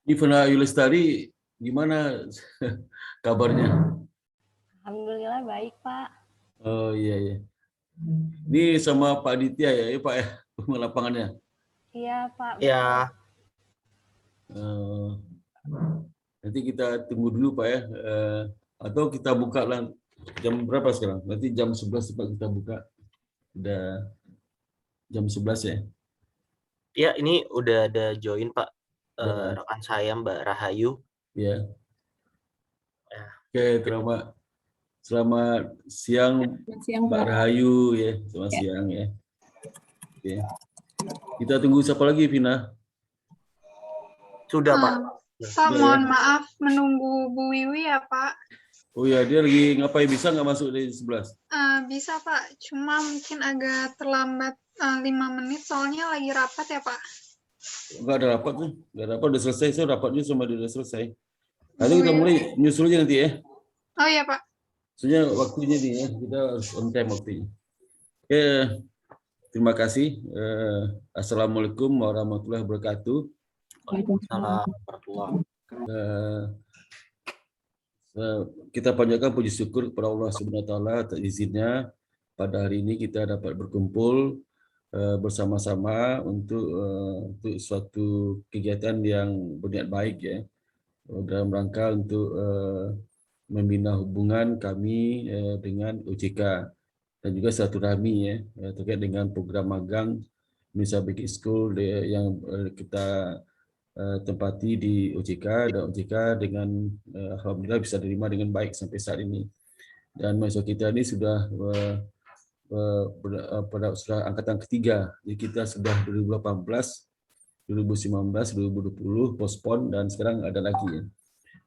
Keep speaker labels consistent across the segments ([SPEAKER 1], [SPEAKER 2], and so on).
[SPEAKER 1] Ivana Yulestari, gimana kabarnya?
[SPEAKER 2] Alhamdulillah baik, Pak.
[SPEAKER 1] Oh iya iya. Ini sama Pak Aditya ya Pak ya, lapangannya.
[SPEAKER 2] Iya, Pak,
[SPEAKER 3] Ya,
[SPEAKER 2] betul.
[SPEAKER 1] Eh, nanti kita tunggu dulu Pak ya. Atau kita buka lah jam berapa sekarang? Nanti jam 11 Pak kita buka. Udah jam 11 ya.
[SPEAKER 3] ya ini udah ada join Pak,
[SPEAKER 1] Ya,
[SPEAKER 3] rekan saya Mbak Rahayu.
[SPEAKER 1] ya.
[SPEAKER 3] Ya,
[SPEAKER 1] Oke, selamat siang
[SPEAKER 4] Siang,
[SPEAKER 1] Mbak
[SPEAKER 4] Pak.
[SPEAKER 1] Rahayu ya. Selamat siang ya. Oke. Kita tunggu siapa lagi, Vina?
[SPEAKER 3] sudah Pak.
[SPEAKER 5] Pak,
[SPEAKER 1] Sudah,
[SPEAKER 5] mohon
[SPEAKER 1] ya?
[SPEAKER 5] maaf menunggu Bu Wiwi ya, Pak.
[SPEAKER 1] Oh ya, dia lagi ngapain? Bisa nggak masuk dari 11?
[SPEAKER 5] Bisa, Pak. Cuma mungkin agak terlambat 5 menit, soalnya lagi rapat ya, Pak.
[SPEAKER 1] Enggak ada rapat tuh. Enggak ada rapat, udah selesai. Saya rapatnya sama dia udah selesai. Nanti
[SPEAKER 5] Bu
[SPEAKER 1] kita
[SPEAKER 5] Wiwi.
[SPEAKER 1] mulai nyusul aja nanti ya.
[SPEAKER 5] Oh iya, Pak.
[SPEAKER 1] Soalnya waktunya nih ya, kita harus on time waktunya. Oke, terima kasih. Assalamualaikum warahmatullahi wabarakatuh.
[SPEAKER 3] Waalaikumsalam warahmatullahi wabarakatuh.
[SPEAKER 1] Kita panjatkan puji syukur kepada Allah Subhanahu wa taala atas izinnya pada hari ini kita dapat berkumpul bersama-sama untuk suatu kegiatan yang berniat baik ya, dalam rangka untuk membina hubungan kami dengan OJK dan juga silaturahmi ya terkait dengan program magang Indonesia Basic School yang kita tempati di OJK, dan OJK dengan alhamdulillah bisa diterima dengan baik sampai saat ini. Dan mahasiswa kita ini sudah sudah angkatan ketiga, jadi kita sudah 2018, 2019, 2020 pospon dan sekarang ada lagi ya.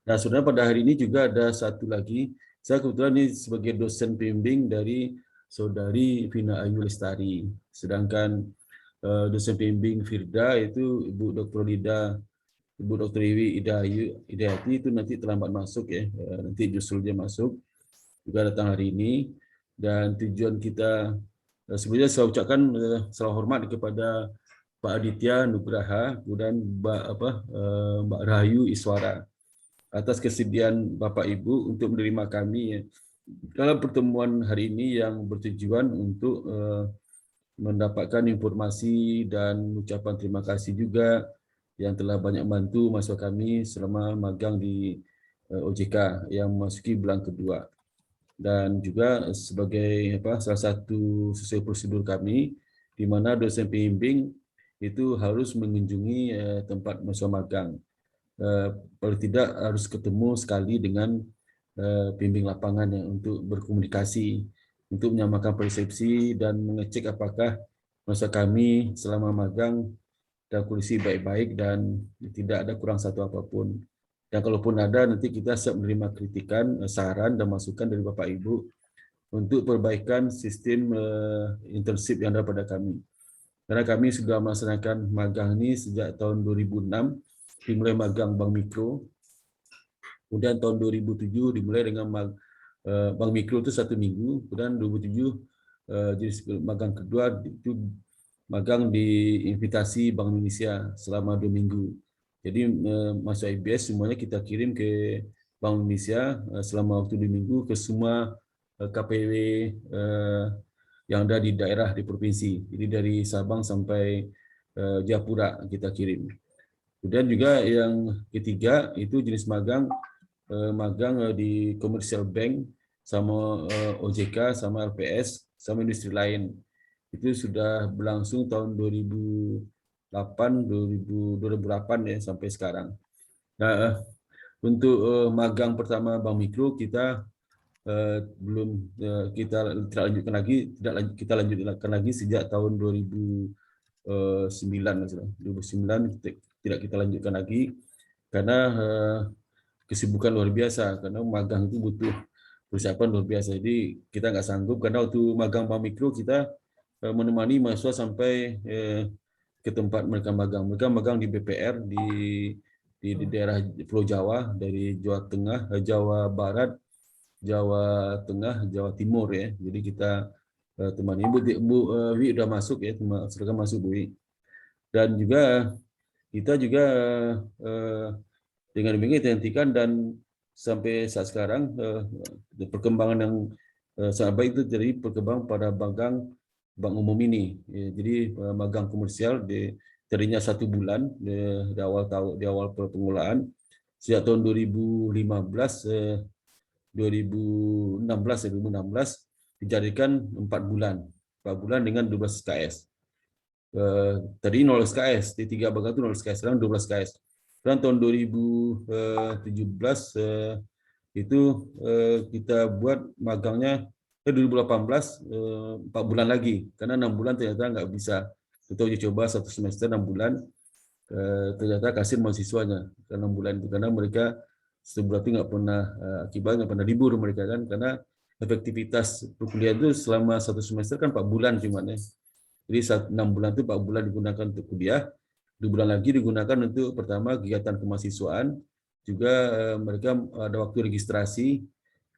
[SPEAKER 1] Nah, sebenarnya pada hari ini juga ada satu lagi. Saya kebetulan ini sebagai dosen pembimbing dari saudari Vina Ayu Lestari. Sedangkan dosen pembimbing Firda itu Ibu Dr. Ibu Dr. Iwi Hidayati itu nanti terlambat masuk ya. Nanti justru dia masuk. Juga datang hari ini. Dan tujuan kita sebelumnya saya ucapkan salam hormat kepada Pak Aditya Nugraha dan Mbak Rahayu Iswara atas kesediaan Bapak Ibu untuk menerima kami ya, dalam pertemuan hari ini yang bertujuan untuk mendapatkan informasi dan ucapan terima kasih juga yang telah banyak membantu mahasiswa kami selama magang di OJK yang memasuki bulan kedua. Dan juga sebagai salah satu sesuai prosedur kami, di mana dosen pembimbing itu harus mengunjungi tempat mahasiswa magang. Paling tidak harus ketemu sekali dengan pembimbing lapangan untuk berkomunikasi, untuk menyamakan persepsi dan mengecek apakah masa kami selama magang dalam kondisi baik-baik dan tidak ada kurang satu apapun. Dan kalaupun ada, nanti kita siap menerima kritikan, saran, dan masukan dari Bapak Ibu untuk perbaikan sistem internship yang ada pada kami. Karena kami sudah melaksanakan magang ini sejak tahun 2006, dimulai magang Bank Mikro. Kemudian tahun 2007 dimulai dengan Bank Mikro itu 1 minggu. Kemudian 2007 jenis magang kedua itu magang di invitasi Bank Indonesia selama 2 minggu. Jadi mahasiswa IBS semuanya kita kirim ke Bank Indonesia selama waktu 2 minggu ke semua KPW yang ada di daerah di provinsi. Jadi dari Sabang sampai Jayapura kita kirim. Kemudian juga yang ketiga itu jenis magang di Commercial Bank sama OJK sama LPS sama industri lain. Itu sudah berlangsung tahun 2008 ya sampai sekarang. Nah, untuk magang pertama Bank Mikro kita belum kita lanjutkan lagi, kita lanjutkan lagi sejak tahun 2009 tidak kita lanjutkan lagi karena kesibukan luar biasa, karena magang itu butuh persiapan luar biasa. Jadi kita nggak sanggup karena waktu magang Bank Mikro kita menemani mahasiswa sampai ke tempat mereka magang. Mereka magang di BPR di daerah Pulau Jawa, dari Jawa Tengah, Jawa Barat, Jawa Tengah, Jawa Timur ya. Jadi kita temani Bu Wi udah masuk ya, silakan masuk Bu Wi. Dan juga kita juga Dengan demikian kita hentikan, dan sampai saat sekarang perkembangan yang sangat baik itu jadi perkembangan pada magang bank umum ini. Jadi magang komersial tadinya 1 bulan di awal pengelolaan. Sejak tahun 2016 dijadikan 4 bulan dengan 12 SKS. Tadi 0 SKS, di 3 bagang itu 0 SKS, sekarang 12 SKS. Dan tahun 2017 itu kita buat magangnya 2018 4 bulan lagi, karena 6 bulan ternyata nggak bisa. Kita uji coba 1 semester 6 bulan, ternyata kasih mahasiswanya ke 6 bulan itu, karena mereka sebulan itu nggak pernah akibatnya nggak pernah libur mereka kan, karena efektivitas perkuliahan itu selama 1 semester kan 4 bulan cuman ya. Jadi 6 bulan itu 4 bulan digunakan untuk kuliah, 2 bulan lagi digunakan untuk pertama kegiatan kemahasiswaan, juga mereka ada waktu registrasi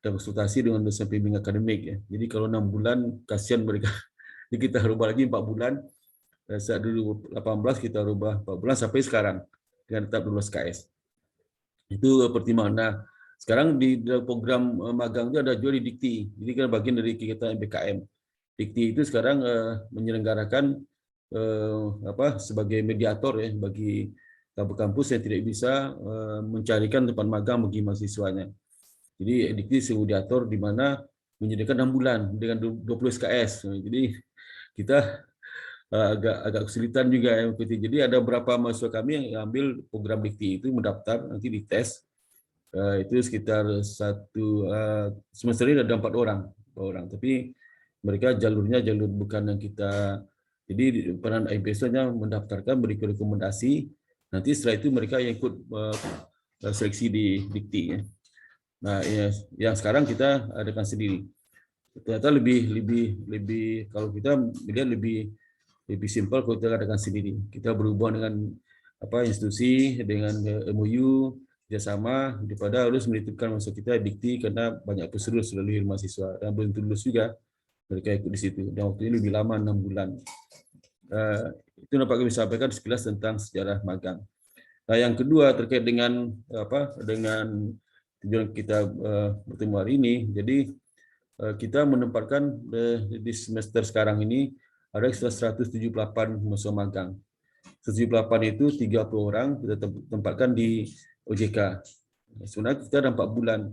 [SPEAKER 1] dan konsultasi dengan dosen pembimbing akademik ya. Jadi kalau 6 bulan kasihan mereka, jadi kita rubah lagi 4 bulan. Saat 2018 kita rubah 4 bulan sampai sekarang dengan tetap 12 KS. Itu pertimbangan. Nah, sekarang di program magang itu ada juga di Dikti. Jadi kan bagian dari kegiatan MBKM. Dikti itu sekarang menyelenggarakan sebagai mediator ya bagi kampus-kampus yang tidak bisa mencarikan tempat magang bagi mahasiswanya. Jadi Dikti sebagai mediator di mana menyediakan 6 bulan dengan 20 SKS. Jadi kita agak kesulitan juga ya. Jadi ada beberapa mahasiswa kami yang ambil program Dikti itu mendaftar, nanti dites. Itu sekitar semester ini ada 4 orang. Tapi mereka jalurnya jalur bukan yang kita. Jadi peran IPS-nya mendaftarkan, beri rekomendasi. Nanti setelah itu mereka yang ikut seleksi di Dikti. Ya. Nah, yang sekarang kita adakan sendiri. Ternyata lebih kalau kita melihat lebih simpel kalau kita adakan sendiri. Kita berhubungan dengan institusi, dengan MOU, kerjasama, daripada harus menitipkan mahasiswa kita Dikti karena banyak peserta selalu mahasiswa dan belum lulus juga mereka ikut di situ. Dan waktu ini lebih lama 6 bulan. Itu dapat kami sampaikan sekilas tentang sejarah magang. Nah, yang kedua terkait dengan dengan tujuan kita bertemu hari ini. Jadi kita menempatkan di semester sekarang ini ada 178 mahasiswa magang. 178 itu 30 orang kita tempatkan di OJK. Sebenarnya kita ada 4 bulan.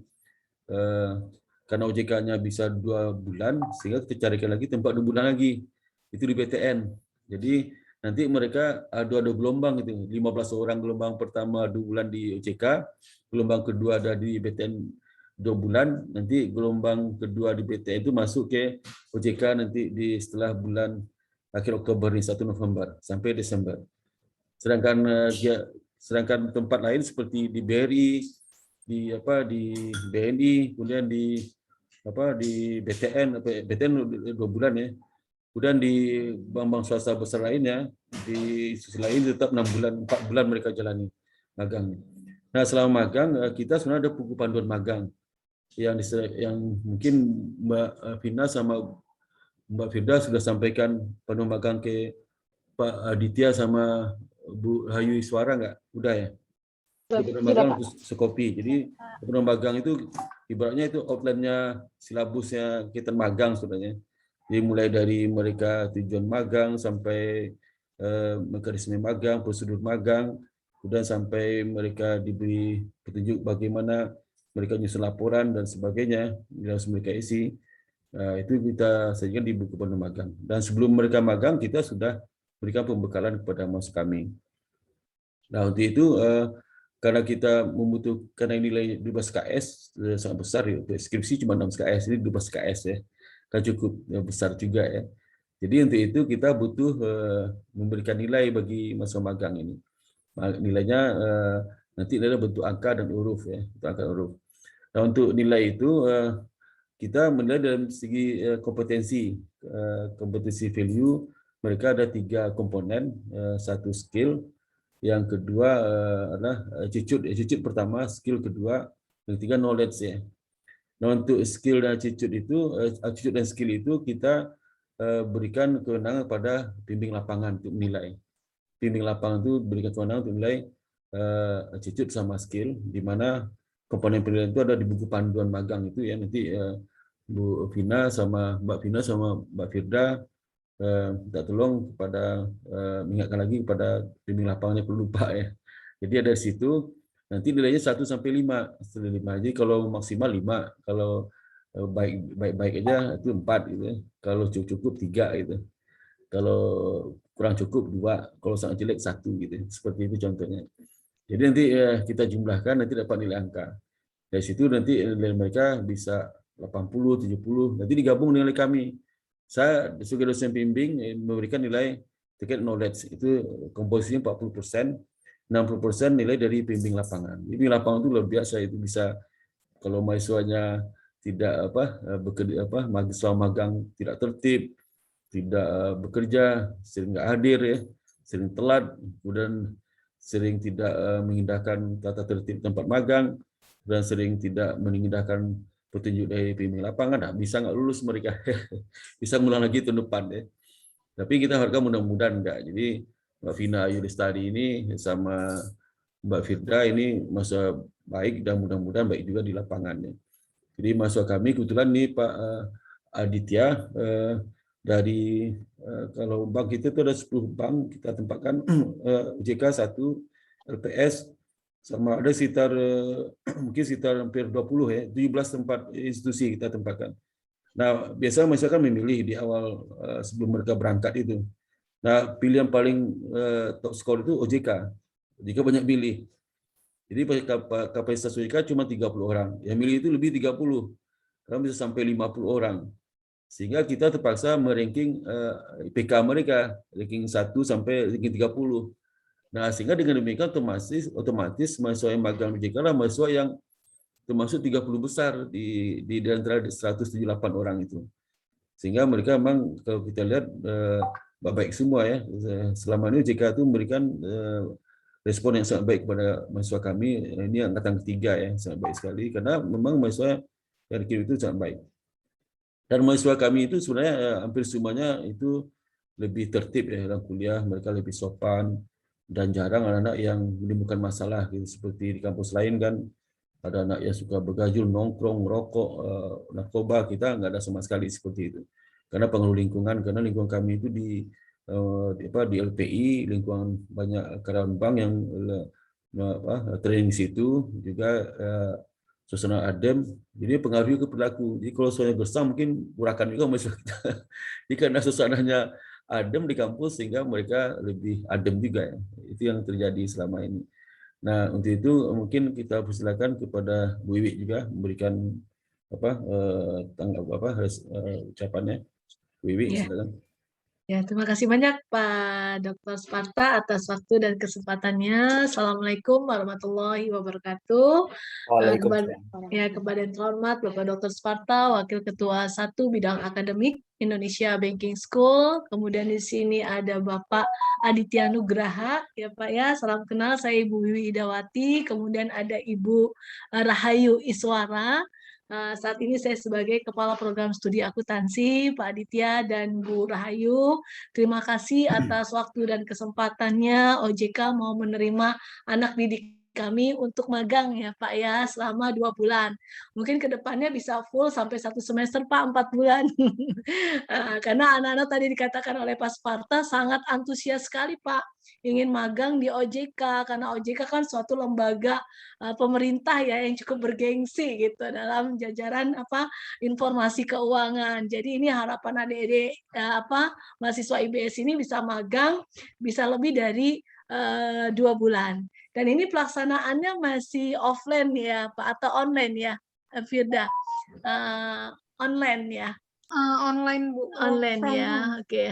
[SPEAKER 1] Karena OJK-nya bisa 2 bulan, sehingga kita carikan lagi tempat 2 bulan lagi. Itu di BTN. Jadi nanti mereka ada gelombang itu. 15 orang gelombang pertama 2 bulan di OJK, gelombang kedua ada di BTN 2 bulan, nanti gelombang kedua di BTN itu masuk ke OJK nanti setelah bulan akhir Oktober ini, 1 November sampai Desember. Sedangkan tempat lain seperti di BRI, di BNI, kemudian di BTN 2 bulan ya. Kemudian di bank-bank swasta besar lainnya, di sisi lain tetap 6 bulan, 4 bulan mereka jalani magang. Nah, selama magang kita sebenarnya ada buku panduan magang yang mungkin Mbak Vina sama Mbak Firda sudah sampaikan panduan magang ke Pak Aditya sama Bu Hayu Iswara nggak? Udah ya? Panduan magang sekopi. Jadi panduan magang itu ibaratnya itu outline-nya, silabusnya kita magang sebenarnya. Jadi mulai dari mereka tujuan magang sampai mekanisme magang, prosedur magang, kemudian sampai mereka diberi petunjuk bagaimana mereka nyusun laporan dan sebagainya yang harus mereka isi. Itu kita sajikan di buku panduan magang. Dan sebelum mereka magang, kita sudah berikan pembekalan kepada mahasiswa kami. Nah, untuk itu karena kita membutuhkan nilai 12 KS sangat besar ya, skripsi cuma 6 KS, ini 12 KS ya, kan cukup besar juga ya. Jadi untuk itu kita butuh memberikan nilai bagi mahasiswa magang ini. Nilainya nanti adalah bentuk angka dan huruf ya, bentuk angka dan huruf. Nah, untuk nilai itu kita menilai dalam segi kompetensi value. Mereka ada 3 komponen, 1 skill, yang kedua adalah attitude pertama, skill kedua, yang ketiga knowledge ya. Nah, untuk skill dan attitude dan skill itu kita berikan kewenangan pada pembimbing lapangan untuk menilai. Pembimbing lapangan itu berikan kewenangan untuk menilai attitude sama skill, di mana komponen penilaian itu ada di buku panduan magang itu ya, nanti Bu Vina sama Mbak Vina sama Mbak Firda minta tolong kepada mengingatkan lagi kepada bimbing lapangannya pelupa ya. Jadi ada di situ nanti nilainya 1 sampai 5. Setelah 5. Jadi kalau maksimal 5, kalau baik aja itu 4 gitu ya. Kalau cukup 3 gitu. Kalau kurang cukup 2, kalau sangat jelek 1 gitu. Seperti itu contohnya. Jadi nanti kita jumlahkan nanti dapat nilai angka. Dari situ nanti nilai mereka bisa 80, 70, nanti digabung nilai kami. Saya sebagai dosen pembimbing memberikan nilai terkait knowledge, itu komposisinya 40%, 60% nilai dari pembimbing lapangan. Pembimbing lapangan itu luar biasa, itu bisa kalau mahasiswanya tidak bekerja mahasiswa magang tidak tertib, tidak bekerja, sering nggak hadir ya, sering telat, kemudian sering tidak mengindahkan tata tertib tempat magang, dan sering tidak mengindahkan petunjuk dari pembimbing lapangan, bisa nggak lulus mereka, bisa ngulang lagi tahun depan ya. Tapi kita harapkan mudah-mudahan enggak. Jadi Mbak Vina Ayu Lestari ini sama Mbak Firda ini masa baik dan mudah-mudahan baik juga di lapangannya. Jadi mahasiswa kami kebetulan nih Pak Aditya dari kalau bank kita itu ada 10 bank kita tempatkan, OJK 1, LPS, sama ada sekitar mungkin sekitar hampir 20 ya, 17 tempat institusi kita tempatkan. Nah, biasanya masyarakat memilih di awal sebelum mereka berangkat itu. Nah, pilihan paling top skor itu OJK. OJK banyak pilih. Jadi kapasitas OJK cuma 30 orang. Yang milih itu lebih 30. Karena bisa sampai 50 orang. Sehingga kita terpaksa meranking IPK mereka, ranking 1 sampai ranking 30. Nah, sehingga dengan demikian otomatis mahasiswa yang magang OJK lah mahasiswa yang termasuk 30 besar di antara 178 orang itu. Sehingga mereka memang kalau kita lihat baik semua ya. Selama ini OJK itu memberikan respon yang sangat baik kepada mahasiswa kami. Ini angkatan ketiga ya, sangat baik sekali karena memang mahasiswa yang dikirim itu sangat baik. Dan mahasiswa kami itu sebenarnya hampir semuanya itu lebih tertib ya dalam kuliah, mereka lebih sopan dan jarang anak-anak yang menimbulkan masalah gitu. Seperti di kampus lain kan ada anak yang suka bergajul, nongkrong, merokok, narkoba, kita nggak ada sama sekali seperti itu. Karena pengaruh lingkungan, karena lingkungan kami itu di LPI, lingkungan banyak karyawan bank yang training di situ, juga suasana adem, jadi pengaruh ke perilaku. Jadi kalau suasana gersang mungkin urakan juga mahasiswa kita. Jadi karena suasananya adem di kampus sehingga mereka lebih adem juga ya. Itu yang terjadi selama ini. Nah, untuk itu mungkin kita persilakan kepada Bu Wiwi juga memberikan ucapannya. Bu Wiwi, silakan.
[SPEAKER 4] Ya, terima kasih banyak Pak Dr. Sparta atas waktu dan kesempatannya. Assalamualaikum warahmatullahi wabarakatuh.
[SPEAKER 3] Waalaikumsalam.
[SPEAKER 4] Kepada yang terhormat Bapak Dr. Sparta, Wakil Ketua 1 Bidang Akademik Indonesia Banking School. Kemudian di sini ada Bapak Aditya Nugraha, ya Pak ya. Salam kenal, saya Ibu Wiwi Idawati. Kemudian ada Ibu Rahayu Iswara. Saat ini saya sebagai Kepala Program Studi Akuntansi, Pak Aditya dan Bu Rahayu. Terima kasih atas waktu dan kesempatannya OJK mau menerima anak didik kami untuk magang ya Pak ya selama 2 bulan. Mungkin kedepannya bisa full sampai 1 semester Pak, 4 bulan. Karena anak-anak tadi dikatakan oleh Pak Sparta sangat antusias sekali Pak ingin magang di OJK, karena OJK kan suatu lembaga pemerintah ya yang cukup bergengsi gitu dalam jajaran informasi keuangan. Jadi ini harapan adik-adik mahasiswa IBS ini bisa magang bisa lebih dari 2 bulan. Dan ini pelaksanaannya masih offline ya Pak atau online ya Firda? Online ya.
[SPEAKER 5] Online Bu.
[SPEAKER 4] Online ya, oke.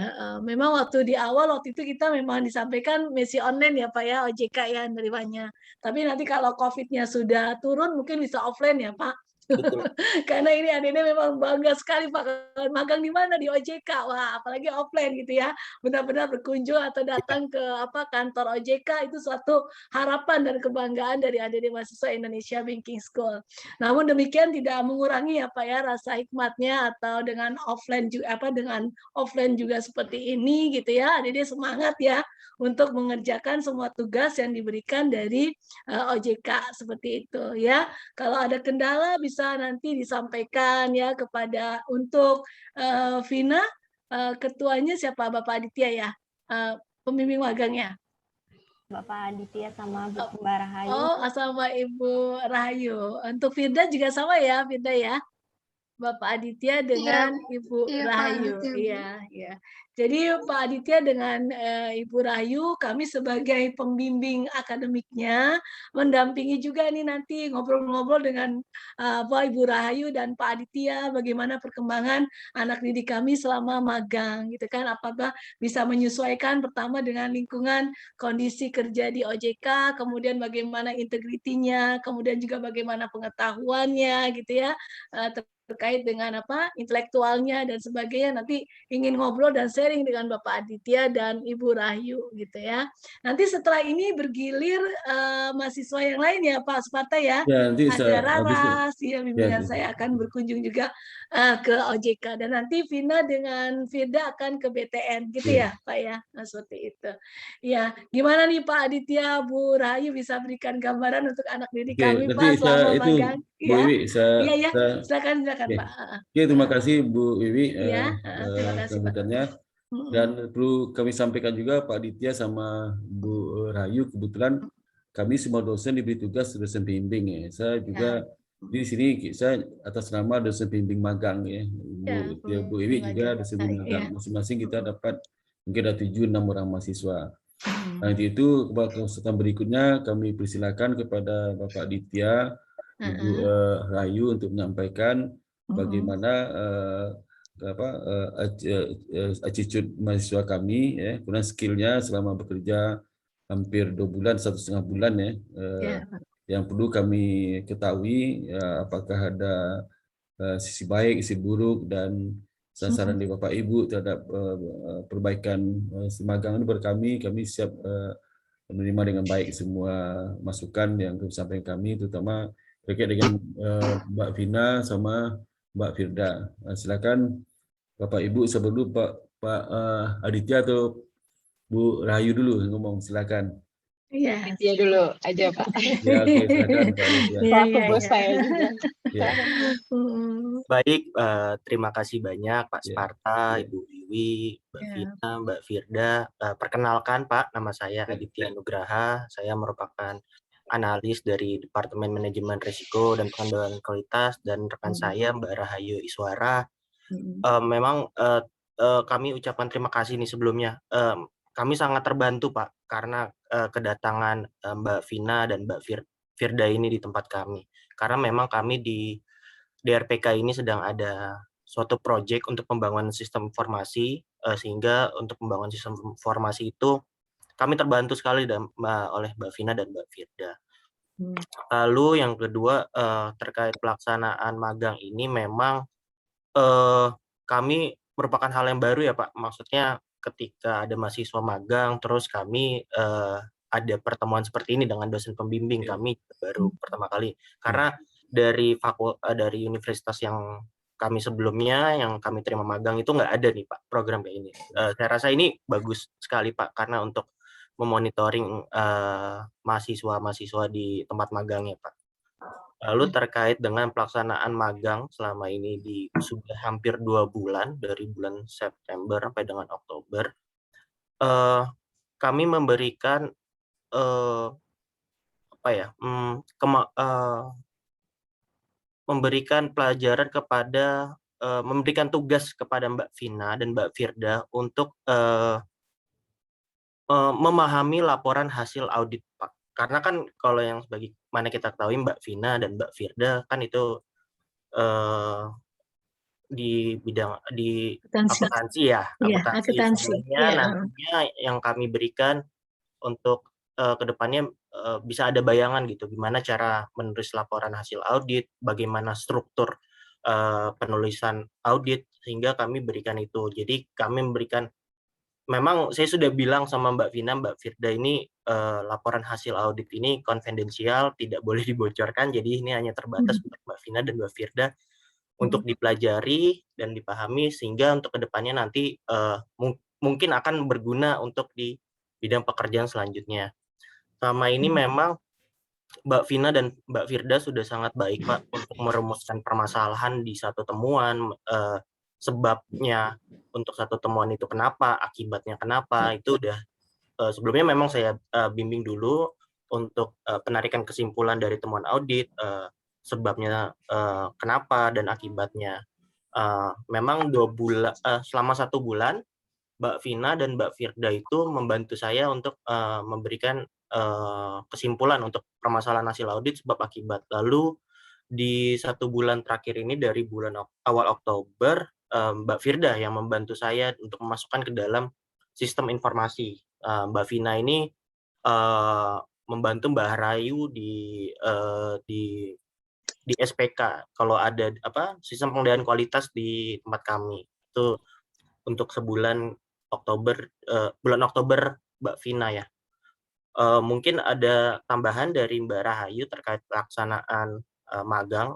[SPEAKER 4] Memang waktu itu kita memang disampaikan masih online ya Pak ya, OJK ya nerimanya. Tapi nanti kalau COVID-nya sudah turun mungkin bisa offline ya Pak.
[SPEAKER 3] Betul.
[SPEAKER 4] Karena ini adik-adik memang bangga sekali Pak, kalau magang di mana? Di OJK. Wah, apalagi offline gitu ya. Benar-benar berkunjung atau datang ke kantor OJK itu suatu harapan dan kebanggaan dari adik-adik mahasiswa Indonesia Banking School. Namun demikian tidak mengurangi ya Pak ya rasa hikmatnya atau dengan offline juga dengan offline juga seperti ini gitu ya. Adik-adik semangat ya untuk mengerjakan semua tugas yang diberikan dari OJK seperti itu ya. Kalau ada kendala bisa nanti disampaikan ya kepada untuk Vina, ketuanya siapa Bapak Aditya ya, pembimbing magangnya.
[SPEAKER 2] Bapak Aditya sama Mbak Rahayu.
[SPEAKER 4] Oh, sama Ibu Rahayu. Untuk Firda juga sama ya, Firda ya. Bapak Aditya dengan Ibu
[SPEAKER 5] Iya, Pak
[SPEAKER 4] Rahayu.
[SPEAKER 5] Aditya, Bu.
[SPEAKER 4] Iya, iya. Jadi Pak Aditya dengan Ibu Rahayu, kami sebagai pembimbing akademiknya mendampingi juga nih nanti ngobrol-ngobrol dengan Ibu Rahayu dan Pak Aditya bagaimana perkembangan anak didik kami selama magang gitu kan, apakah bisa menyesuaikan pertama dengan lingkungan kondisi kerja di OJK, kemudian bagaimana integritinya, kemudian juga bagaimana pengetahuannya gitu ya, terkait dengan intelektualnya dan sebagainya. Nanti ingin ngobrol dan sharing dengan Bapak Aditya dan Ibu Rahayu gitu ya. Nanti setelah ini bergilir mahasiswa yang lain ya Pak Sparta ya.
[SPEAKER 1] Ya, nanti
[SPEAKER 4] Ada
[SPEAKER 1] habis
[SPEAKER 4] Raras, ya bimbingan saya akan berkunjung juga ke OJK, dan nanti Vina dengan Firda akan ke BTN gitu ya Pak ya. Nah, seperti itu. Ya, gimana nih Pak Aditya, Bu Rahayu bisa berikan gambaran untuk anak didik kami
[SPEAKER 1] nanti
[SPEAKER 4] Pak selama magang?
[SPEAKER 1] Bu Wiwi,
[SPEAKER 4] Iya, silakan Pak.
[SPEAKER 1] Oke, terima kasih Bu Wiwi
[SPEAKER 4] Iya, terima kasih Pak.
[SPEAKER 1] sambutannya. Dan perlu kami sampaikan juga Pak Aditya sama Bu Rahayu, kebetulan kami semua dosen diberi tugas dosen pembimbing ya. Saya juga di sini saya atas nama dosen pembimbing magang ya. Bu Wiwi juga dosen pembimbing magang. Masing-masing kita dapat mungkin ada 7-6 orang mahasiswa. Nah, itu kesempatan berikutnya kami persilakan kepada Bapak Aditya, Ibu Rahayu untuk menyampaikan bagaimana attitude mahasiswa kami ya, kemudian skillnya selama bekerja hampir 2 bulan, 1,5 bulan ya, yang perlu kami ketahui ya, apakah ada sisi baik, sisi buruk, dan sasaran dari Bapak Ibu terhadap perbaikan magang ini buat kami siap menerima dengan baik semua masukan yang disampaikan kami, terutama terkait dengan Mbak Vina sama Mbak Firda. Silakan Bapak Ibu, sebelum Pak Aditya atau Bu Rahayu dulu ngomong, silakan.
[SPEAKER 6] Iya. Aditya dulu aja Pak.
[SPEAKER 1] Ya, oke, silakan Pak Aditya.
[SPEAKER 6] Selaku bos saya juga.
[SPEAKER 1] Ya.
[SPEAKER 3] Baik, terima kasih banyak Pak Sparta, Ibu Wiwi, Mbak Vina, Mbak Firda. Perkenalkan Pak, nama saya Aditya Nugraha. Saya merupakan analis dari Departemen Manajemen Risiko dan Pengendalian Kualitas, dan rekan saya Mbak Rahayu Iswara. Memang kami ucapkan terima kasih nih sebelumnya. Kami sangat terbantu Pak karena kedatangan Mbak Vina dan Mbak Firda ini di tempat kami. Karena memang kami di DRPK ini sedang ada suatu proyek untuk pembangunan sistem informasi, sehingga untuk pembangunan sistem informasi itu kami terbantu sekali oleh Mbak Vina dan Mbak Firda. Lalu yang kedua, terkait pelaksanaan magang ini memang kami merupakan hal yang baru ya Pak. Maksudnya ketika ada mahasiswa magang, terus kami ada pertemuan seperti ini dengan dosen pembimbing, kami baru pertama kali. Karena dari universitas yang kami sebelumnya, yang kami terima magang itu nggak ada nih Pak program kayak ini. Saya rasa ini bagus sekali Pak, karena untuk memonitoring mahasiswa-mahasiswa di tempat magangnya Pak. Lalu terkait dengan pelaksanaan magang selama ini sudah hampir 2 bulan, dari bulan September sampai dengan Oktober, kami memberikan memberikan pelajaran kepada memberikan tugas kepada Mbak Vina dan Mbak Firda untuk memahami laporan hasil audit Pak. Karena kan kalau yang sebagaimana kita ketahui Mbak Vina dan Mbak Firda kan itu di bidang akuntansi ya, akuntansi. Sebenarnya nantinya yang kami berikan untuk kedepannya bisa ada bayangan gitu gimana cara menulis laporan hasil audit, bagaimana struktur penulisan audit, sehingga kami berikan itu. Jadi kami memberikan, memang saya sudah bilang sama Mbak Vina, Mbak Firda, ini laporan hasil audit ini konfidensial, tidak boleh dibocorkan, jadi ini hanya terbatas untuk Mbak Vina dan Mbak Firda untuk dipelajari dan dipahami, sehingga untuk kedepannya nanti mungkin akan berguna untuk di bidang pekerjaan selanjutnya. Selama ini memang Mbak Vina dan Mbak Firda sudah sangat baik, Pak, untuk merumuskan permasalahan di satu temuan, sebabnya untuk satu temuan itu kenapa, akibatnya kenapa, itu udah sebelumnya memang saya bimbing dulu untuk penarikan kesimpulan dari temuan audit, sebabnya kenapa dan akibatnya. Memang selama 1 bulan Mbak Vina dan Mbak Firda itu membantu saya untuk memberikan kesimpulan untuk permasalahan hasil audit sebab akibat. Lalu di 1 bulan terakhir ini, dari bulan awal Oktober, Mbak Firda yang membantu saya untuk memasukkan ke dalam sistem informasi. Mbak Vina ini membantu Mbak Rayu di SPK kalau ada sistem pengendalian kualitas di tempat kami. Itu untuk sebulan Oktober, bulan Oktober Mbak Vina ya. Mungkin ada tambahan dari Mbak Rahayu terkait pelaksanaan magang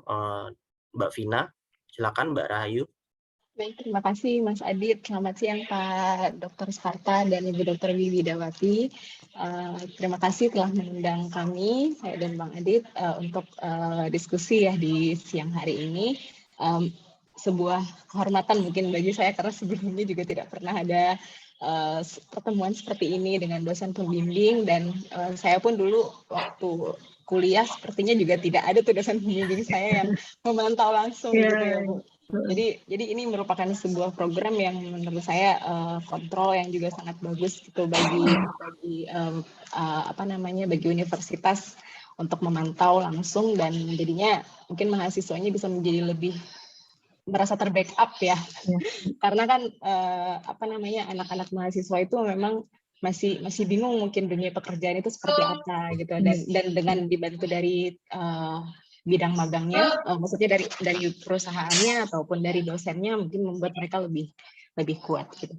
[SPEAKER 3] Mbak Vina. Silakan Mbak Rahayu.
[SPEAKER 6] Baik, terima kasih Mas Adit. Selamat siang Pak Dr. Sparta dan Ibu Dr. Wiwidawati. Terima kasih telah mengundang kami, saya dan Bang Adit, untuk diskusi ya di siang hari ini. Sebuah kehormatan mungkin bagi saya karena sebelumnya juga tidak pernah ada pertemuan seperti ini dengan dosen pembimbing, dan saya pun dulu waktu kuliah sepertinya juga tidak ada tuh dosen pembimbing saya yang memantau langsung gitu ya Bu. Jadi ini merupakan sebuah program yang menurut saya kontrol yang juga sangat bagus gitu bagi bagi universitas untuk memantau langsung, dan jadinya mungkin mahasiswanya bisa menjadi lebih merasa terbackup ya. Karena kan anak-anak mahasiswa itu memang masih bingung mungkin dunia pekerjaan itu seperti apa gitu, dan dengan dibantu dari bidang magangnya, maksudnya dari perusahaannya ataupun dari dosennya, mungkin membuat mereka lebih kuat gitu.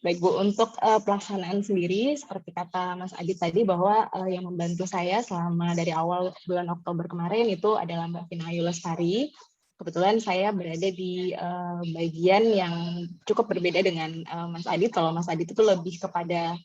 [SPEAKER 6] Baik Bu, untuk pelaksanaan sendiri seperti kata Mas Adit tadi bahwa yang membantu saya selama dari awal bulan Oktober kemarin itu adalah Mbak Vina Ayu Lestari. Kebetulan saya berada di bagian yang cukup berbeda dengan Mas Adit. Kalau Mas Adit itu lebih kepada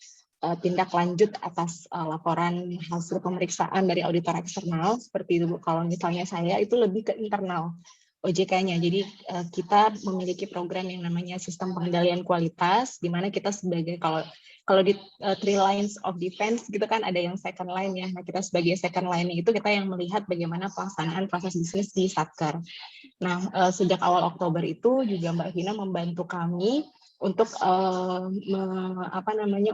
[SPEAKER 6] tindak lanjut atas laporan hasil pemeriksaan dari auditor eksternal, seperti itu Bu. Kalau misalnya saya itu lebih ke internal OJK-nya. Jadi kita memiliki program yang namanya sistem pengendalian kualitas, di mana kita sebagai, kalau di 3 lines of defense gitu kan ada yang second line ya. Nah, kita sebagai second line itu kita yang melihat bagimana pelaksanaan proses bisnis di Satker. Nah, sejak awal Oktober itu juga Mbak Vina membantu kami untuk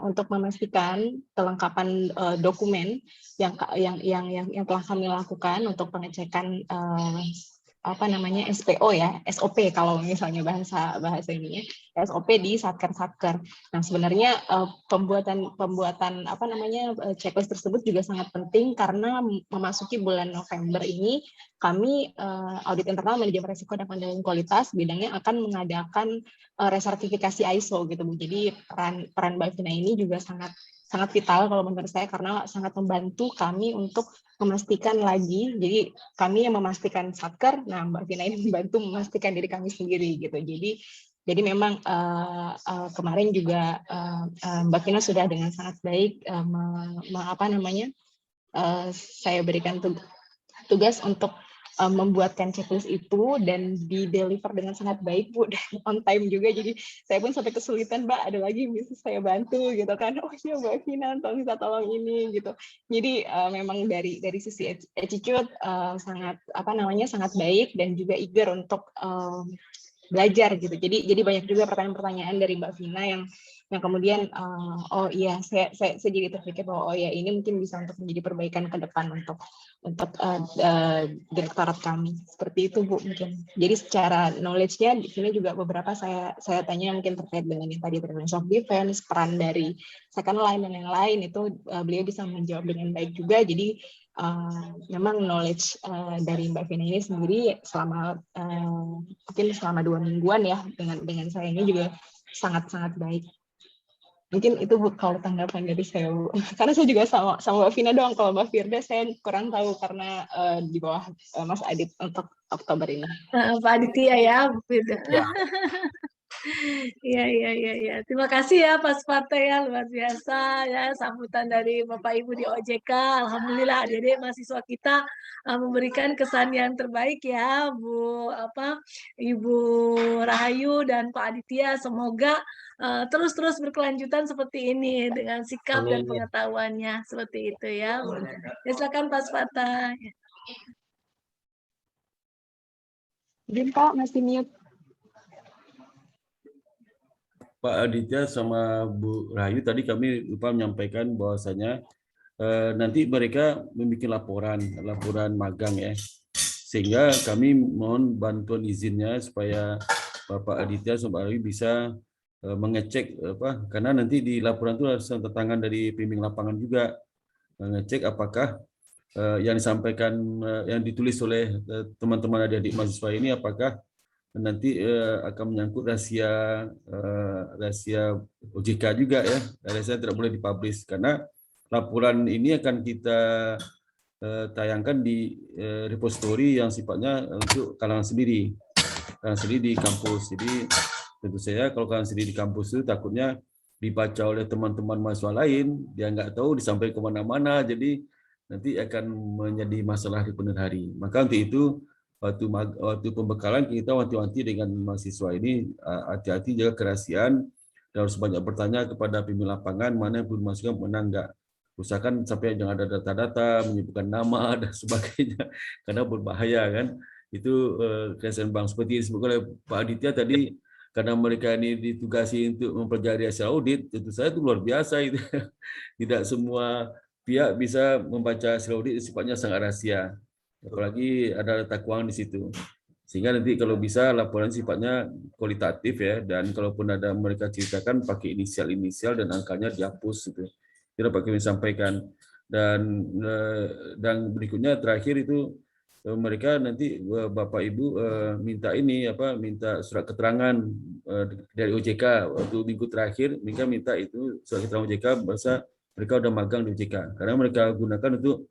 [SPEAKER 6] untuk memastikan kelengkapan dokumen yang telah kami lakukan untuk pengecekan SPO ya, SOP kalau misalnya bahasa ininya, SOP di satker. Nah, sebenarnya pembuatan checklist tersebut juga sangat penting karena memasuki bulan November ini kami audit internal manajemen risiko dan pengendalian kualitas bidangnya akan mengadakan resertifikasi ISO gitu Bu. Jadi peran Mbak Vina ini juga sangat vital kalau menurut saya, karena sangat membantu kami untuk memastikan lagi. Jadi kami yang memastikan Satker, nah Mbak Vina ini membantu memastikan diri kami sendiri gitu. Jadi memang kemarin juga Mbak Vina sudah dengan sangat baik saya berikan tugas untuk membuatkan checklist itu dan di-deliver dengan sangat baik Bu, dan on time juga. Jadi saya pun sampai kesulitan, Mbak, ada lagi bisa saya bantu gitu kan. Oh iya Mbak Vina, tolong ini gitu. Jadi memang dari sisi attitude sangat baik dan juga eager untuk belajar gitu. Jadi banyak juga pertanyaan-pertanyaan dari Mbak Vina yang yang kemudian oh iya saya jadi terpikir bahwa oh ya ini mungkin bisa untuk menjadi perbaikan ke depan untuk direktorat kami. Seperti itu Bu mungkin. Jadi secara knowledge-nya di sini juga beberapa saya tanya mungkin terkait dengan yang tadi of defense, peran dari second line dan yang lain itu beliau bisa menjawab dengan baik juga. Jadi memang knowledge dari Mbak Vina ini sendiri selama mungkin selama 2 mingguan ya dengan saya ini juga sangat baik. Mungkin itu Bu kalau tanggapan dari saya Bu. Karena saya juga sama Mbak Vina doang. Kalau Mbak Firda saya kurang tahu karena di bawah Mas Adit untuk Oktober ini.
[SPEAKER 4] Pak Aditya ya, Bu Firda.
[SPEAKER 3] Ya.
[SPEAKER 4] Iya. Terima kasih ya Pak Sparta ya, luar biasa ya sambutan dari Bapak Ibu di OJK. Alhamdulillah adik-adik mahasiswa kita memberikan kesan yang terbaik ya, Ibu Rahayu dan Pak Aditya. Semoga terus berkelanjutan seperti ini dengan sikap dan pengetahuannya seperti itu ya. Ya silakan Pak Sparta.
[SPEAKER 6] Mungkin Pak masih mute.
[SPEAKER 1] Pak Aditya sama Bu Rahayu tadi kami lupa menyampaikan bahwasanya nanti mereka membuat laporan magang ya, sehingga kami mohon bantuan izinnya supaya Bapak Aditya sama Rahayu bisa mengecek karena nanti di laporan itu harus tanda tangan dari pembimbing lapangan juga, mengecek apakah yang disampaikan yang ditulis oleh teman-teman adik-adik mahasiswa ini apakah nanti akan menyangkut rahasia OJK juga ya. Rahasia tidak boleh dipublish karena laporan ini akan kita tayangkan di repository yang sifatnya untuk kalangan sendiri di kampus. Jadi tentu saya kalau kalangan sendiri di kampus itu takutnya dibaca oleh teman-teman mahasiswa lain, dia nggak tahu disampaikan kemana-mana, jadi nanti akan menjadi masalah di kemudian hari. Maka untuk itu waktu pembekalan kita wanti-wanti dengan mahasiswa ini hati-hati jaga kerahasiaan dan harus banyak bertanya kepada pimpinan lapangan mana yang perlu dimasukkan mana enggak. Usahakan sampai jangan ada data-data menyebutkan nama dan sebagainya karena berbahaya kan. Itu kerahasiaan bank seperti disebutkan oleh Pak Aditya tadi, karena mereka ini ditugasi untuk mempelajari hasil audit, tentu saya itu luar biasa itu. Tidak semua pihak bisa membaca hasil audit sifatnya sangat rahasia. Apalagi ada letak keuangan di situ. Sehingga nanti kalau bisa laporan sifatnya kualitatif ya, dan kalaupun ada mereka ceritakan pakai inisial dan angkanya dihapus gitu. Itu dapat kami sampaikan. Dan berikutnya terakhir itu mereka nanti Bapak Ibu minta surat keterangan dari OJK waktu minggu terakhir, mereka minta itu surat keterangan OJK bahwa mereka udah magang di OJK karena mereka gunakan untuk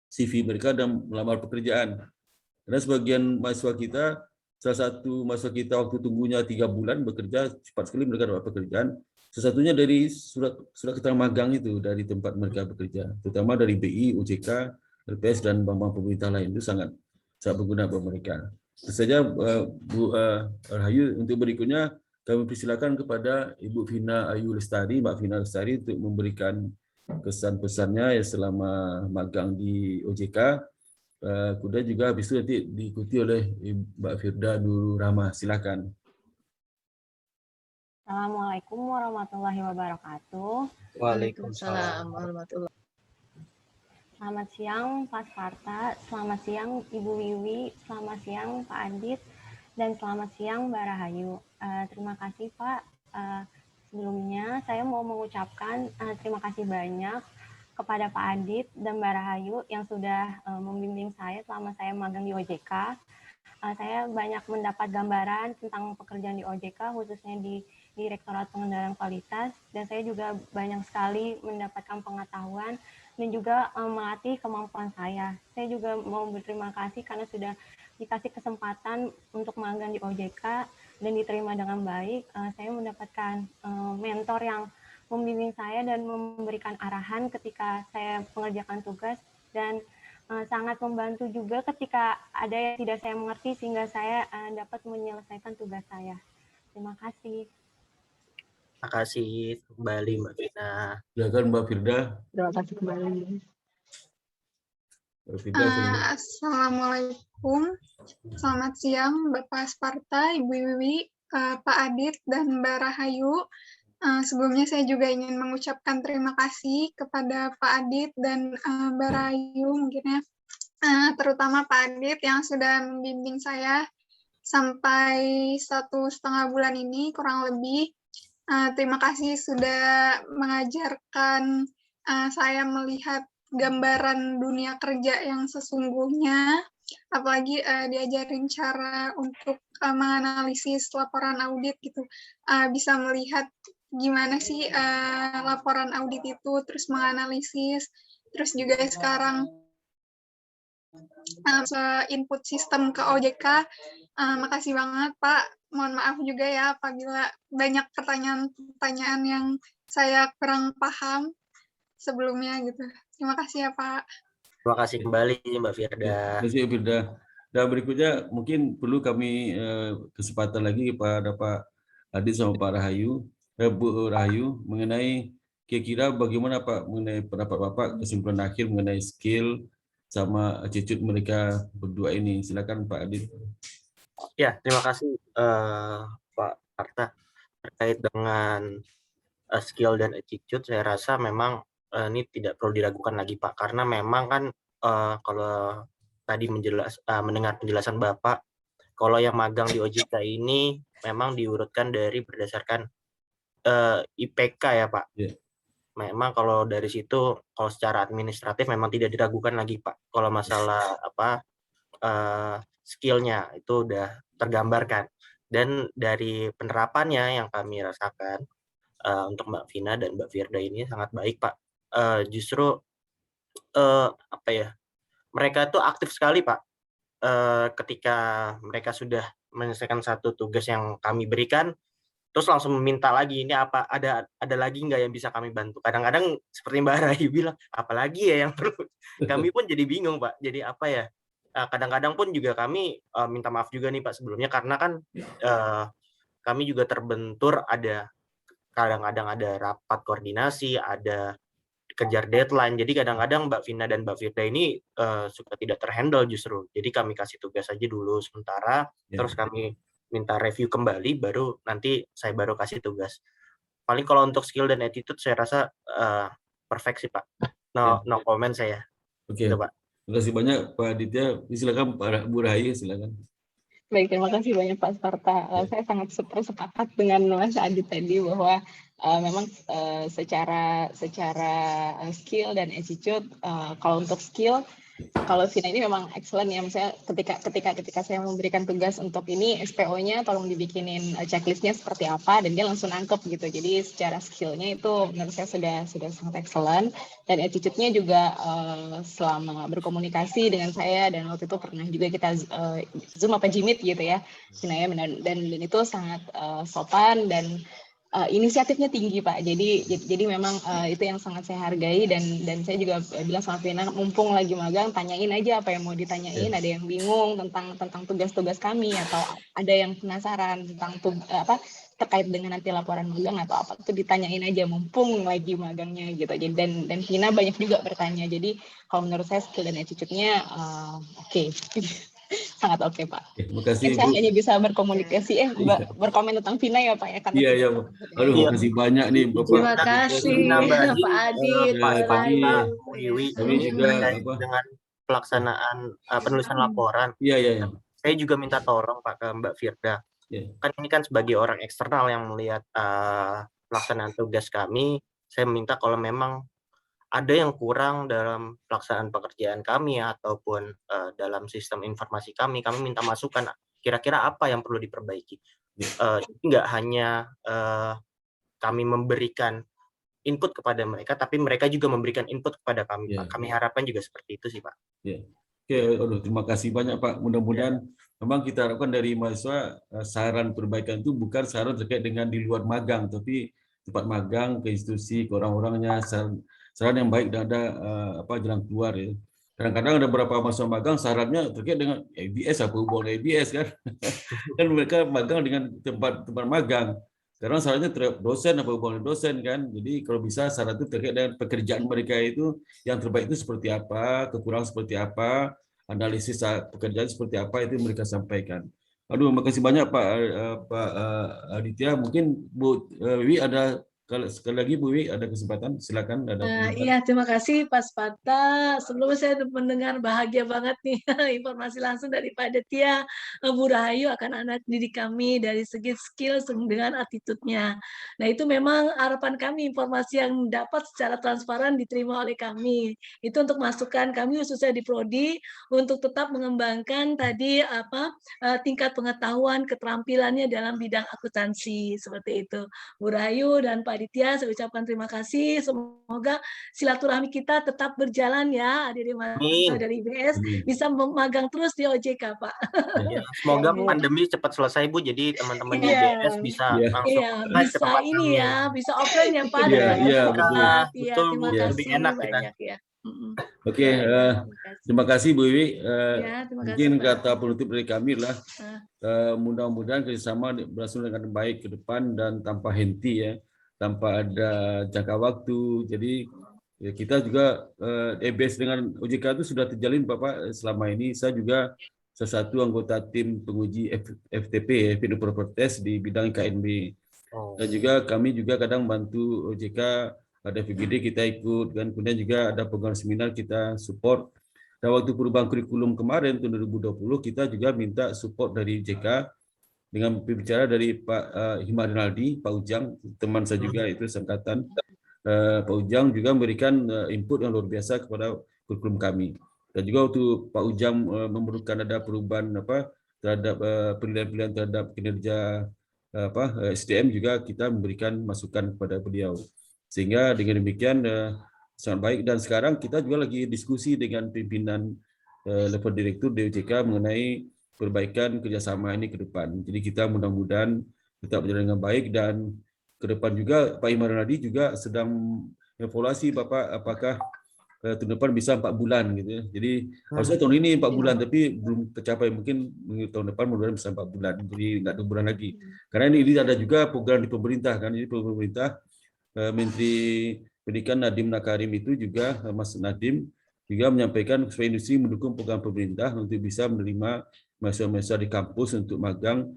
[SPEAKER 1] CV mereka dan melamar pekerjaan. Karena sebagian mahasiswa kita, salah satu mahasiswa kita waktu tunggunya 3 bulan bekerja, cepat sekali mereka dapat pekerjaan. Salah satunya dari surat keterangan magang itu dari tempat mereka bekerja, terutama dari BI, OJK, LPS dan bank-bank pemerintah lain itu sangat berguna buat mereka. Tentu saja Bu Rahayu, untuk berikutnya kami persilakan kepada Ibu Vina Ayu Lestari, Mbak Vina Lestari untuk memberikan kesan-pesannya ya selama magang di OJK. Kemudian juga habis itu nanti diikuti oleh Mbak Firda Nurul Rahmah. Silakan.
[SPEAKER 2] Assalamualaikum warahmatullahi wabarakatuh.
[SPEAKER 4] Waalaikumsalam warahmatullahi.
[SPEAKER 2] Selamat siang Pak Sparta, selamat siang Ibu Wiwi, selamat siang Pak Adit, dan selamat siang Mbak Rahayu. Terima kasih Pak. Sebelumnya saya mau mengucapkan terima kasih banyak kepada Pak Adit dan Mbak Rahayu yang sudah membimbing saya selama saya magang di OJK. Saya banyak mendapat gambaran tentang pekerjaan di OJK, khususnya di Direktorat Pengendalian Kualitas, dan saya juga banyak sekali mendapatkan pengetahuan dan juga melatih kemampuan saya. Saya juga mau berterima kasih karena sudah dikasih kesempatan untuk magang di OJK dan diterima dengan baik. Saya mendapatkan mentor yang membimbing saya dan memberikan arahan ketika saya mengerjakan tugas, dan sangat membantu juga ketika ada yang tidak saya mengerti sehingga saya dapat menyelesaikan tugas saya. Terima kasih.
[SPEAKER 3] Terima kasih kembali Mbak Vina.
[SPEAKER 1] Silakan Mbak Firda.
[SPEAKER 6] Terima kasih kembali.
[SPEAKER 5] Assalamualaikum. Selamat siang Bapak Sparta, Ibu Wiwi, Pak Adit, dan Mbak Rahayu. Sebelumnya saya juga ingin mengucapkan terima kasih kepada Pak Adit dan Mbak Rahayu mungkin ya, terutama Pak Adit yang sudah membimbing saya sampai 1,5 bulan ini kurang lebih. Terima kasih sudah mengajarkan saya melihat gambaran dunia kerja yang sesungguhnya, apalagi diajarin cara untuk menganalisis laporan audit gitu, bisa melihat gimana sih laporan audit itu, terus menganalisis, terus juga sekarang input sistem ke OJK. Makasih banget Pak, mohon maaf juga ya apabila banyak pertanyaan-pertanyaan yang saya kurang paham sebelumnya gitu. Terima kasih ya Pak.
[SPEAKER 3] Terima kasih kembali Mbak Firda.
[SPEAKER 1] Terima kasih Firda. Dan berikutnya mungkin perlu kami kesempatan lagi kepada Pak Adit sama Pak Rahayu, Bu Rahayu, mengenai kira-kira bagaimana Pak mengenai pendapat Bapak kesimpulan akhir mengenai skill sama attitude mereka berdua ini. Silakan Pak Adit.
[SPEAKER 3] Ya, terima kasih Pak Arta. Terkait dengan skill dan attitude, saya rasa memang ini tidak perlu diragukan lagi Pak, karena memang kan kalau tadi mendengar penjelasan Bapak, kalau yang magang di OJK ini memang diurutkan dari berdasarkan IPK ya Pak.
[SPEAKER 1] Yeah.
[SPEAKER 3] Memang kalau dari situ, kalau secara administratif memang tidak diragukan lagi Pak. Kalau masalah skillnya itu udah tergambarkan. Dan dari penerapannya yang kami rasakan untuk Mbak Vina dan Mbak Firda ini sangat baik Pak. Justru mereka itu aktif sekali Pak. Ketika mereka sudah menyelesaikan satu tugas yang kami berikan, terus langsung meminta lagi, ini apa ada lagi nggak yang bisa kami bantu. Kadang-kadang seperti Mbak Rahayu bilang, apalagi ya yang perlu. Kami pun jadi bingung Pak. Jadi apa ya? Kadang-kadang pun juga kami minta maaf juga nih Pak sebelumnya, karena kan kami juga terbentur kadang-kadang ada rapat koordinasi, ada kejar deadline. Jadi kadang-kadang Mbak Vina dan Mbak Firda ini suka tidak terhandle justru. Jadi kami kasih tugas aja dulu sementara, terus kami minta review kembali, baru nanti saya baru kasih tugas. Paling kalau untuk skill dan attitude saya rasa perfect sih Pak. No comment saya.
[SPEAKER 1] Oke.
[SPEAKER 3] Gitu, Pak.
[SPEAKER 1] Terima kasih banyak Pak Aditya. Silakan Pak Bu Rahayu, silakan.
[SPEAKER 6] Baik, terima kasih banyak Pak Sparta. Saya sangat sepakat dengan Mas Adit tadi bahwa memang secara skill dan attitude, kalau untuk skill, kalau Vina ini memang excellent ya. Misalnya ketika saya memberikan tugas untuk ini SPO-nya tolong dibikinin checklistnya seperti apa, dan dia langsung nangkep gitu. Jadi secara skill-nya itu menurut saya sudah sangat excellent, dan attitude-nya juga selama berkomunikasi dengan saya, dan waktu itu pernah juga kita Zoom apa Jimit gitu ya, Vina ya, dan itu sangat sopan dan inisiatifnya tinggi Pak. Jadi memang itu yang sangat saya hargai, dan saya juga bilang sama Vina, mumpung lagi magang, tanyain aja apa yang mau ditanyain. Ada yang bingung tentang tugas-tugas kami, atau ada yang penasaran tentang terkait dengan nanti laporan magang atau apa, itu ditanyain aja mumpung lagi magangnya gitu. Jadi dan Vina banyak juga bertanya. Jadi kalau menurut saya skill dan attitude-nya oke. Sangat oke Pak.
[SPEAKER 1] Terima kasih
[SPEAKER 6] saya
[SPEAKER 1] Bu.
[SPEAKER 6] hanya bisa berkomunikasi berkomen tentang Vina ya Pak ya, karena
[SPEAKER 1] Iya. Aduh, makasih banyak nih Bapak.
[SPEAKER 4] Terima kasih Pak Adit,
[SPEAKER 3] Pak Sparta, Bu Iwi, ini
[SPEAKER 1] juga
[SPEAKER 3] terkait dengan pelaksanaan penulisan laporan.
[SPEAKER 1] Iya.
[SPEAKER 3] Saya juga minta tolong Pak ke Mbak Firda. Kan ini kan sebagai orang eksternal yang melihat pelaksanaan tugas kami, saya minta kalau memang ada yang kurang dalam pelaksanaan pekerjaan kami ataupun dalam sistem informasi kami minta masukan. Kira-kira apa yang perlu diperbaiki? Nggak hanya kami memberikan input kepada mereka, tapi mereka juga memberikan input kepada kami, Pak. Kami harapkan juga seperti itu sih, Pak.
[SPEAKER 1] Oke, terima kasih banyak Pak. Mudah-mudahan memang kita harapkan dari mahasiswa saran perbaikan itu bukan saran terkait dengan di luar magang, tapi tempat magang, ke institusi, ke orang-orangnya, saran yang baik dan ada jalan keluar ya. Kadang-kadang ada beberapa mahasiswa magang sarannya terkait dengan ABS, apa hubungan ABS kan? Kan mereka magang dengan tempat magang. Sekarang sarannya terhadap dosen, apa hubungan dosen kan? Jadi kalau bisa saran itu terkait dengan pekerjaan mereka itu yang terbaik itu seperti apa, kekurangan seperti apa, analisis pekerjaan seperti apa itu mereka sampaikan. Aduh, makasih banyak Pak Aditya. Mungkin Bu Wiwi ada, kalau sekali lagi Bu Wiwi ada kesempatan, silakan ada pendapat.
[SPEAKER 4] Iya, terima kasih Pak Sparta. Sebelumnya saya mendengar bahagia banget nih informasi langsung dari Pak Aditya, Bu Rahayu akan anak didik kami dari segi skill dengan attitude-nya. Nah, itu memang harapan kami, informasi yang dapat secara transparan diterima oleh kami. Itu untuk masukan kami khususnya di Prodi untuk tetap mengembangkan tadi tingkat pengetahuan keterampilannya dalam bidang akuntansi seperti itu. Bu Rahayu dan Pak Aditya, saya ucapkan terima kasih. Semoga silaturahmi kita tetap berjalan ya, adik-adik mahasiswa dari IBS bisa magang terus di OJK, Pak.
[SPEAKER 3] Ya, semoga pandemi cepat selesai Bu, jadi teman-teman di IBS bisa langsung
[SPEAKER 4] bisa ini ya, bisa offline ya Pak.
[SPEAKER 1] Iya,
[SPEAKER 3] betul Bu,
[SPEAKER 4] Terima
[SPEAKER 3] lebih
[SPEAKER 4] kasih
[SPEAKER 3] enak
[SPEAKER 4] banyak
[SPEAKER 3] kita.
[SPEAKER 4] ya.
[SPEAKER 1] Oke, terima kasih Bu Wiwi.
[SPEAKER 4] Terima
[SPEAKER 1] Mungkin
[SPEAKER 4] kasih, Pak.
[SPEAKER 1] kata penutup dari kami lah, mudah-mudahan kerjasama berlangsung dengan baik ke depan dan tanpa henti ya, tanpa ada jangka waktu. Jadi ya, kita juga EBS dengan OJK itu sudah terjalin Bapak selama ini. Saya juga salah satu anggota tim penguji FTP, Fit and Proper Test di bidang KNB. Dan juga kami juga kadang bantu OJK, ada VGD kita ikut, kan. Kemudian juga ada program seminar kita support. Dan waktu perubahan kurikulum kemarin tahun 2020 kita juga minta support dari JK dengan berbicara dari Pak Himar Rinaldi, Pak Ujang, teman saya juga itu seangkatan. Pak Ujang juga memberikan input yang luar biasa kepada kurikulum kami. Dan juga waktu Pak Ujang memerlukan ada perubahan terhadap penilaian-penilaian terhadap kinerja SDM juga kita memberikan masukan kepada beliau. Sehingga dengan demikian sangat baik, dan sekarang kita juga lagi diskusi dengan pimpinan level direktur DOJK mengenai perbaikan kerjasama ini ke depan. Jadi kita mudah-mudahan tetap berjalan dengan baik, dan ke depan juga Pak Himar Rinaldi juga sedang evaluasi Bapak apakah tahun depan bisa 4 bulan gitu ya. Jadi harusnya tahun ini 4 bulan tapi belum tercapai, mungkin tahun depan mudah-mudahan bisa 4 bulan. Jadi nggak 2 bulan lagi. Karena ini ada juga program di pemerintah kan. Jadi pemerintah Menteri Pendidikan Nadiem Makarim itu juga, Mas Nadiem juga menyampaikan supaya industri mendukung program pemerintah untuk bisa menerima mahasiswa-mahasiswa di kampus untuk magang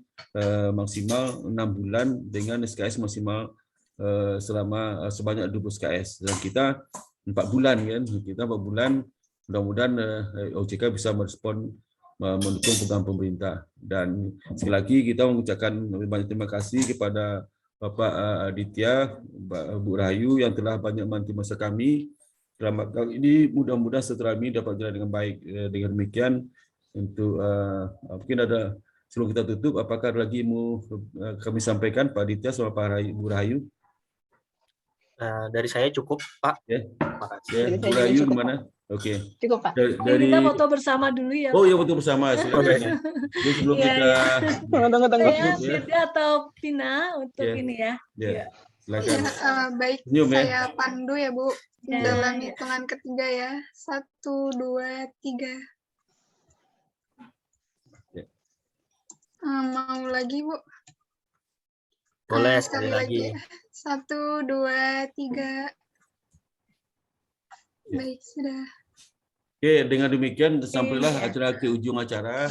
[SPEAKER 1] maksimal 6 bulan dengan SKS maksimal selama sebanyak 20 SKS. Dan kita 4 bulan kan, kita 4 bulan, mudah-mudahan OJK bisa merespon mendukung program pemerintah. Dan sekali lagi kita mengucapkan banyak terima kasih kepada Bapak Aditya, Bu Rahayu yang telah banyak membantu masa kami. Selamat kali ini, mudah-mudahan silaturahmi dapat berjalan dengan baik. Dengan demikian, untuk mungkin ada, sebelum kita tutup, apakah lagi mau kami sampaikan Pak Aditya sama Pak Bu Rahayu?
[SPEAKER 3] Dari saya cukup Pak.
[SPEAKER 1] Ya.
[SPEAKER 3] Makasih.
[SPEAKER 1] Bu Rahayu gimana? Oke.
[SPEAKER 6] Cukup Pak.
[SPEAKER 1] Dari
[SPEAKER 4] Kita foto bersama dulu ya.
[SPEAKER 1] Oh iya, foto bersama. Silakan. Jadi sebelum kita
[SPEAKER 6] Tunggu.
[SPEAKER 4] Saya Firda atau Pina untuk ini ya.
[SPEAKER 1] Ya. Silakan.
[SPEAKER 5] Baik,
[SPEAKER 1] Senyum, ya.
[SPEAKER 5] saya pandu ya Bu. Dalam hitungan ketiga ya. 1, 2, 3.
[SPEAKER 1] Ya.
[SPEAKER 5] Mau lagi Bu?
[SPEAKER 3] Boleh sekali lagi.
[SPEAKER 5] 1, 2, 3. Baik, sudah.
[SPEAKER 1] Oke, dengan demikian sampailah acara ke ujung acara.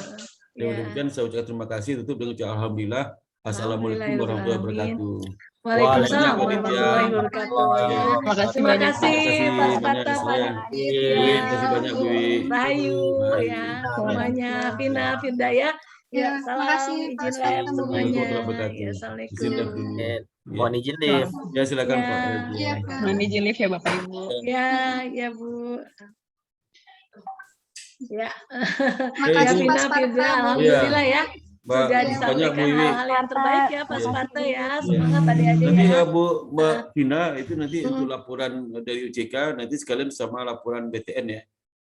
[SPEAKER 1] Dengan demikian saya ucapkan terima kasih, tutup dengan ucapan alhamdulillah. Assalamualaikum warahmatullahi wabarakatuh.
[SPEAKER 4] Waalaikumsalam warahmatullahi wabarakatuh. Terima kasih Pak Sparta, Pak Aditya,
[SPEAKER 1] Terima kasih banyak Bu.
[SPEAKER 4] Rahayu ya, semuanya, Pina, Firda ya. Ya, salam izin live semuanya. Ya, assalamualaikum.
[SPEAKER 3] Mohon izin live.
[SPEAKER 1] Ya, silakan Pak.
[SPEAKER 5] Iya, Pak.
[SPEAKER 6] Mohon izin live ya Bapak Ibu.
[SPEAKER 4] Ya Bu. Ya.
[SPEAKER 5] Makasih Pak
[SPEAKER 4] Pina,
[SPEAKER 5] Sparta.
[SPEAKER 4] Firda, alhamdulillah ya. Sudah
[SPEAKER 1] banyak
[SPEAKER 4] disampaikan
[SPEAKER 1] Bu Wiwi.
[SPEAKER 4] hal-hal yang terbaik ya Pak Sparta ya. Semangat adik-adik
[SPEAKER 1] Nanti
[SPEAKER 4] ya.
[SPEAKER 1] Mbak Vina itu nanti untuk laporan dari UJK nanti sekalian sama laporan BTN ya.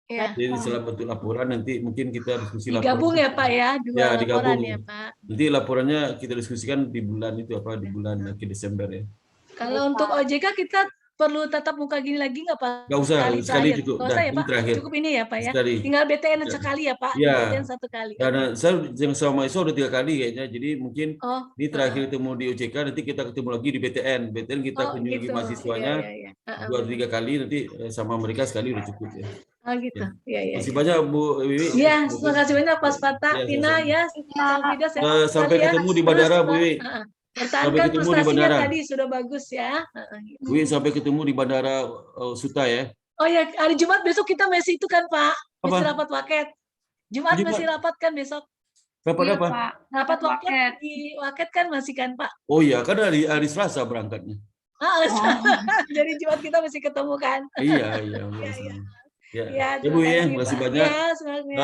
[SPEAKER 4] Ya.
[SPEAKER 1] Jadi dalam bentuk laporan nanti mungkin kita diskusi
[SPEAKER 4] Digabung ya Pak ya, dua
[SPEAKER 1] Ya,
[SPEAKER 4] laporan
[SPEAKER 1] digabung.
[SPEAKER 4] ya Pak.
[SPEAKER 1] Nanti laporannya kita diskusikan di bulan itu di bulan akhir Desember ya.
[SPEAKER 4] Kalau untuk OJK kita perlu tatap muka gini lagi nggak Pak?
[SPEAKER 1] Nggak usah, sekali
[SPEAKER 4] terakhir.
[SPEAKER 1] cukup.
[SPEAKER 4] Nggak usah ya
[SPEAKER 1] Ini
[SPEAKER 4] Pak?
[SPEAKER 1] terakhir.
[SPEAKER 4] Cukup ini ya Pak ya?
[SPEAKER 1] Sekali.
[SPEAKER 4] Tinggal BTN sekali ya Pak?
[SPEAKER 1] Ya.
[SPEAKER 4] BTN 1 kali.
[SPEAKER 1] Karena saya yang sama mahasiswa udah 3 kali kayaknya, jadi mungkin ini terakhir
[SPEAKER 4] Oh,
[SPEAKER 1] ketemu di OJK, nanti kita ketemu lagi di BTN. BTN kita kunjungi
[SPEAKER 4] gitu.
[SPEAKER 1] mahasiswanya
[SPEAKER 4] Iya.
[SPEAKER 1] 2-3 kali, nanti sama mereka sekali udah cukup ya.
[SPEAKER 4] Oh gitu. Iya.
[SPEAKER 1] Masih banyak Bu Wiwi.
[SPEAKER 4] Iya, terima kasih banyak Pak Sparta,
[SPEAKER 1] Iya,
[SPEAKER 4] Tina ya, Vida sehat
[SPEAKER 1] sampai
[SPEAKER 4] sekali ya.
[SPEAKER 1] ketemu di
[SPEAKER 4] Terus,
[SPEAKER 1] bandara Bu Wiwi.
[SPEAKER 4] pertahankan
[SPEAKER 1] ketemu di
[SPEAKER 4] prestasinya
[SPEAKER 1] bandara.
[SPEAKER 4] tadi sudah bagus ya.
[SPEAKER 1] Bu Wiwi, sampai ketemu di bandara Suta ya.
[SPEAKER 4] Oh ya, hari Jumat besok kita masih itu kan Pak, masih
[SPEAKER 1] Apa?
[SPEAKER 4] rapat waket. Jumat
[SPEAKER 1] Jumat?
[SPEAKER 4] masih rapat kan besok.
[SPEAKER 1] Rapat
[SPEAKER 7] Iya,
[SPEAKER 1] apa?
[SPEAKER 7] Pak.
[SPEAKER 4] Rapat waket
[SPEAKER 7] waket.
[SPEAKER 4] di waket kan masih kan Pak.
[SPEAKER 1] Oh iya, kan hari Selasa berangkatnya.
[SPEAKER 4] Jadi Jumat kita masih ketemu kan.
[SPEAKER 1] Iya.
[SPEAKER 4] Ya,
[SPEAKER 1] Ya Bu ya,
[SPEAKER 4] terima kasih,
[SPEAKER 1] makasih
[SPEAKER 4] Pak.
[SPEAKER 1] banyak.
[SPEAKER 4] Ya, semangatnya.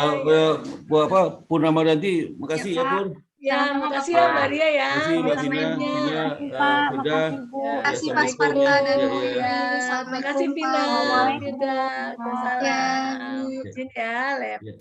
[SPEAKER 1] Bu apa Purnama Danti, makasih ya
[SPEAKER 7] Pak.
[SPEAKER 1] Pur.
[SPEAKER 4] Ya,
[SPEAKER 7] Sama-sama,
[SPEAKER 4] makasih
[SPEAKER 7] Pak.
[SPEAKER 4] ya Mbak Ria ya.
[SPEAKER 1] Makasih Mbak
[SPEAKER 7] Sama-sama,
[SPEAKER 1] Vina,
[SPEAKER 7] Ibu.
[SPEAKER 1] Vina,
[SPEAKER 2] Pak,
[SPEAKER 1] Firda.
[SPEAKER 2] makasih Bu.
[SPEAKER 4] Ya,
[SPEAKER 5] Terima kasih Pak
[SPEAKER 1] Assalamualaikum
[SPEAKER 5] Sparta
[SPEAKER 1] ya.
[SPEAKER 5] dan
[SPEAKER 1] Ya,
[SPEAKER 5] Bu
[SPEAKER 1] ya.
[SPEAKER 5] Wiwi.
[SPEAKER 4] makasih
[SPEAKER 5] Assalamualaikum
[SPEAKER 4] Vina,
[SPEAKER 5] Pak.
[SPEAKER 4] Firda.
[SPEAKER 2] Waalaikumsalam.
[SPEAKER 4] Waalaikumsalam.
[SPEAKER 5] Ya, Bu.
[SPEAKER 4] Izin ya, Lep.
[SPEAKER 1] Ya.